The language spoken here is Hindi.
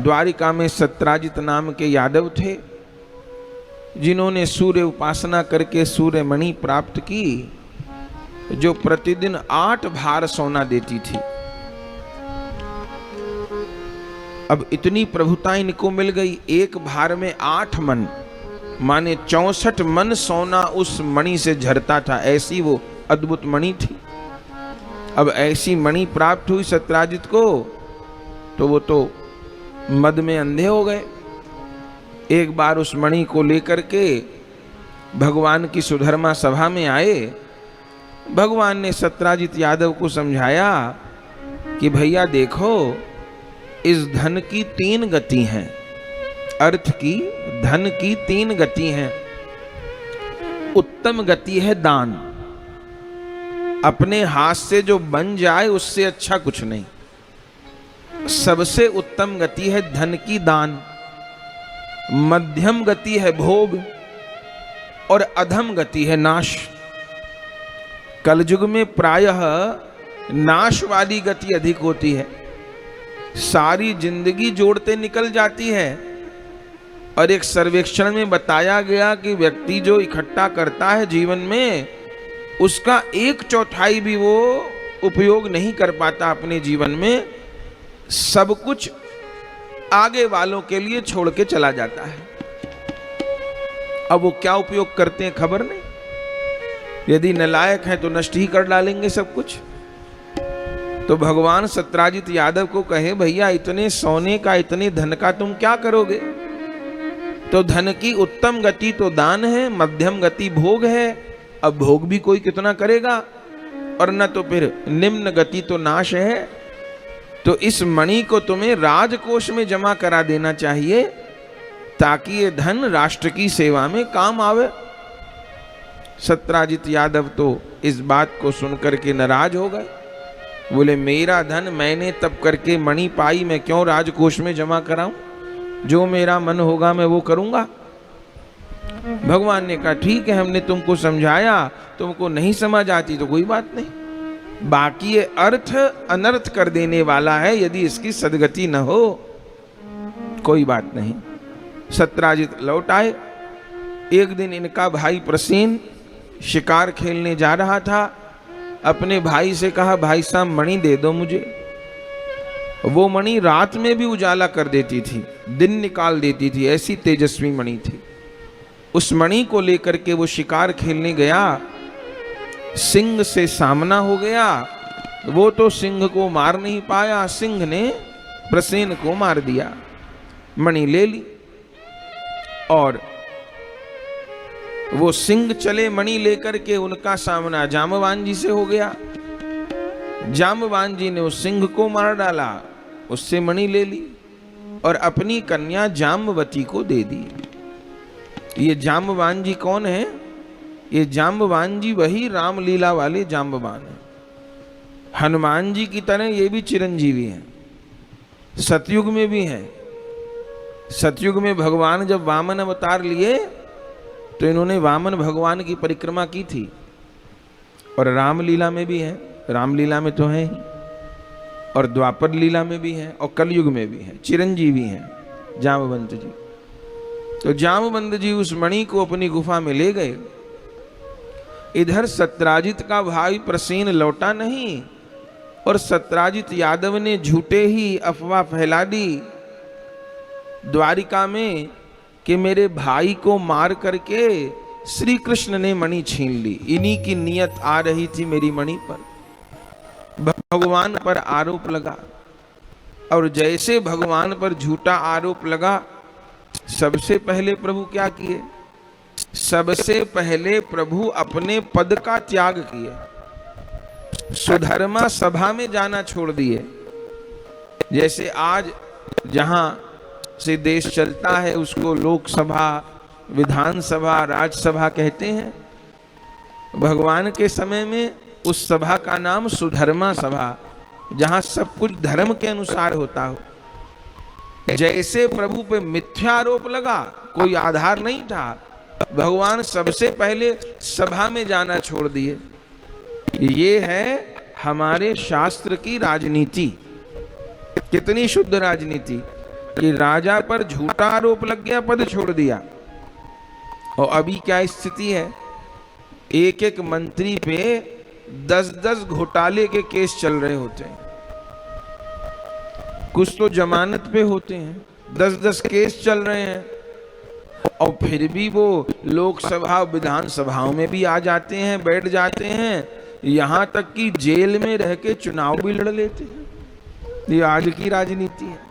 द्वारिका में सत्राजित नाम के यादव थे, जिन्होंने सूर्य उपासना करके सूर्य मणि प्राप्त की, जो प्रतिदिन 8 भार सोना देती थी। अब इतनी प्रभुता इनको मिल गई, एक भार में 8 मन, माने 64 मन सोना उस मणि से झरता था, ऐसी वो अद्भुत मणि थी। अब ऐसी मणि प्राप्त हुई सत्राजित को, तो वो तो मद में अंधे हो गए। एक बार उस मणि को लेकर के भगवान की सुधर्मा सभा में आए। भगवान ने सत्राजित यादव को समझाया कि भैया देखो, इस धन की 3 गति हैं, अर्थ की, धन की 3 गति हैं। उत्तम गति है दान, अपने हाथ से जो बन जाए उससे अच्छा कुछ नहीं। सबसे उत्तम गति है धन की दान, मध्यम गति है भोग, और अधम गति है नाश। कलयुग में प्रायः नाश वाली गति अधिक होती है, सारी जिंदगी जोड़ते निकल जाती है। और एक सर्वेक्षण में बताया गया कि व्यक्ति जो इकट्ठा करता है जीवन में, उसका 1/4 भी वो उपयोग नहीं कर पाता अपने जीवन में, सब कुछ आगे वालों के लिए छोड़ के चला जाता है। अब वो क्या उपयोग करते हैं खबर नहीं, यदि नालायक हैं तो नष्ट ही कर डालेंगे सब कुछ। तो भगवान सत्राजित यादव को कहे, भैया इतने सोने का, इतने धन का तुम क्या करोगे? तो धन की उत्तम गति तो दान है, मध्यम गति भोग है। अब भोग भी कोई कितना करेगा, और न तो फिर निम्न गति तो नाश है। तो इस मणि को तुम्हें राजकोष में जमा करा देना चाहिए, ताकि ये धन राष्ट्र की सेवा में काम आवे। सत्राजित यादव तो इस बात को सुनकर के नाराज हो गए, बोले मेरा धन मैंने तब करके मणि पाई, मैं क्यों राजकोष में जमा कराऊं? जो मेरा मन होगा मैं वो करूंगा। भगवान ने कहा ठीक है, हमने तुमको समझाया, तुमको नहीं समझ आती तो कोई बात नहीं, बाकी ये अर्थ अनर्थ कर देने वाला है, यदि इसकी सदगति न हो कोई बात नहीं। सत्राजित लौट आए। एक दिन इनका भाई प्रसेन शिकार खेलने जा रहा था, अपने भाई से कहा भाई साहब मणि दे दो मुझे। वो मणि रात में भी उजाला कर देती थी, दिन निकाल देती थी, ऐसी तेजस्वी मणि थी। उस मणि को लेकर के वो शिकार खेलने गया, सिंह से सामना हो गया। वो तो सिंह को मार नहीं पाया, सिंह ने प्रसेन को मार दिया, मणि ले ली। और वो सिंह चले मणि लेकर के, उनका सामना जामवान जी से हो गया। जामवान जी ने उस सिंह को मार डाला, उससे मणि ले ली और अपनी कन्या जामवती को दे दी। ये जामवान जी कौन है? ये जामवान जी वही रामलीला वाले जामवान हैं। हनुमान जी की तरह ये भी चिरंजीवी हैं, सतयुग में भी हैं। सतयुग में भगवान जब वामन अवतार लिए तो इन्होंने वामन भगवान की परिक्रमा की थी, और रामलीला में भी है, रामलीला में तो है ही, और द्वापर लीला में भी है, और कलयुग में भी है, चिरंजीवी हैं जामवंत जी। तो जामवंत जी उस मणि को अपनी गुफा में ले गए। इधर सत्राजित का भाई प्रसेन लौटा नहीं, और सत्राजित यादव ने झूठे ही अफवाह फैला दी द्वारिका में कि मेरे भाई को मार करके श्री कृष्ण ने मणि छीन ली, इन्हीं की नियत आ रही थी मेरी मणि पर। भगवान पर आरोप लगा, और जैसे भगवान पर झूठा आरोप लगा, सबसे पहले प्रभु क्या किए? सबसे पहले प्रभु अपने पद का त्याग किए, सुधर्मा सभा में जाना छोड़ दिए। जैसे आज जहां से देश चलता है उसको लोकसभा, विधानसभा, राज्यसभा कहते हैं। भगवान के समय में उस सभा का नाम सुधर्मा सभा, जहां सब कुछ धर्म के अनुसार होता हो। जैसे प्रभु पे मिथ्या आरोप लगा, कोई आधार नहीं था, भगवान सबसे पहले सभा में जाना छोड़ दिए। ये है हमारे शास्त्र की राजनीति, कितनी शुद्ध राजनीति। कि राजा पर झूठा आरोप लग गया, पद छोड़ दिया। और अभी क्या स्थिति है, एक एक मंत्री पे 10-10 घोटाले के केस चल रहे होते हैं। कुछ तो जमानत पे होते हैं, 10-10 केस चल रहे हैं, और फिर भी वो लोकसभा विधानसभाओं में भी आ जाते हैं, बैठ जाते हैं, यहाँ तक कि जेल में रह के चुनाव भी लड़ लेते हैं। ये आज की राजनीति है।